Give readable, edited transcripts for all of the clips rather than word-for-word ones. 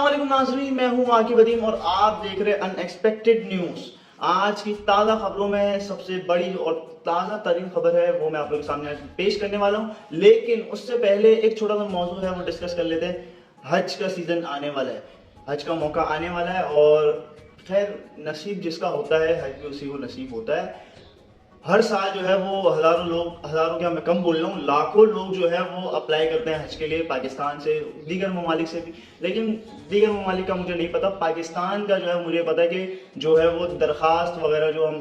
अस्सलामुअलैकुम नाज़रीन, मैं हूं आकिब अदीम और आप देख रहे हैं अनएक्सपेक्टेड न्यूज़। आज की ताज़ा खबरों में सबसे बड़ी और ताज़ा तरीन खबर है वो मैं आप लोगों के सामने आज पेश करने वाला हूं। लेकिन उससे पहले एक छोटा सा मौजू है वो डिस्कस कर लेते हैं। हज का सीज़न आने वाला है, हज का मौका आने वाला है और खैर नसीब जिसका होता है हज भी उसी को नसीब होता है। हर साल जो है वो हज़ारों लोग, हज़ारों क्या मैं कम बोल रहा हूँ, लाखों लोग जो है वो अप्लाई करते हैं हज के लिए, पाकिस्तान से, दीगर ममालिक से भी। लेकिन दीगर ममालिक का मुझे नहीं पता, पाकिस्तान का जो है मुझे पता है कि जो है वो दरख्वास्त वगैरह जो हम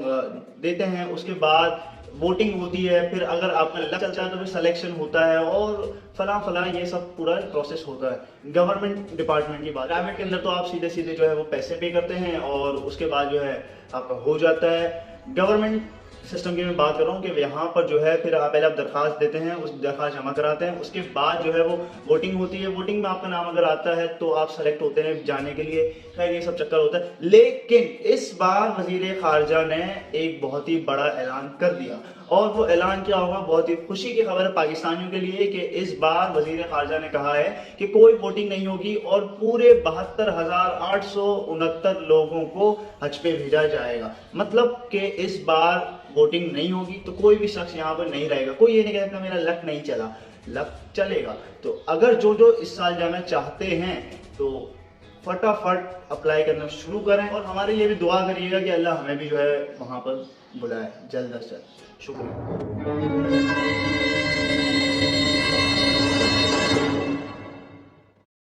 देते हैं उसके बाद वोटिंग होती है, फिर अगर आपका लक चलता है तो फिर सिलेक्शन होता है और फला फला ये सब पूरा प्रोसेस होता है। गवर्नमेंट डिपार्टमेंट की बात, प्राइवेट के अंदर तो आप सीधे सीधे जो है वो पैसे पे करते हैं और उसके बाद जो है आपका हो जाता है। गवर्नमेंट सिस्टम की मैं बात कर रहा हूँ कि यहाँ पर जो है फिर आप पहले आप दरख्वास्त देते हैं, उस दरख्वास्त जमा कराते हैं, उसके बाद जो है वो वोटिंग होती है। वोटिंग में आपका नाम अगर आता है तो आप सेलेक्ट होते हैं जाने के लिए। खैर ये सब चक्कर होता है। लेकिन इस बार वजीर खारजा ने एक बहुत ही बड़ा ऐलान कर दिया और वो ऐलान क्या होगा, बहुत ही खुशी की खबर है पाकिस्तानियों के लिए कि इस बार वजीर खारजा ने कहा है कि कोई वोटिंग नहीं होगी और पूरे 72,869 लोगों को हज पे भेजा जाएगा। मतलब कि इस बार वोटिंग नहीं होगी तो कोई भी शख्स यहाँ पर नहीं रहेगा। कोई ये नहीं कह सकता मेरा लक नहीं चला, लक चलेगा। तो अगर जो जो इस साल जाना चाहते हैं तो फटाफट अप्लाई करना शुरू करें और हमारे लिए भी दुआ करिएगा कि अल्लाह हमें भी जो है वहाँ पर बुलाए जल्द अज जल्द। शुक्रिया।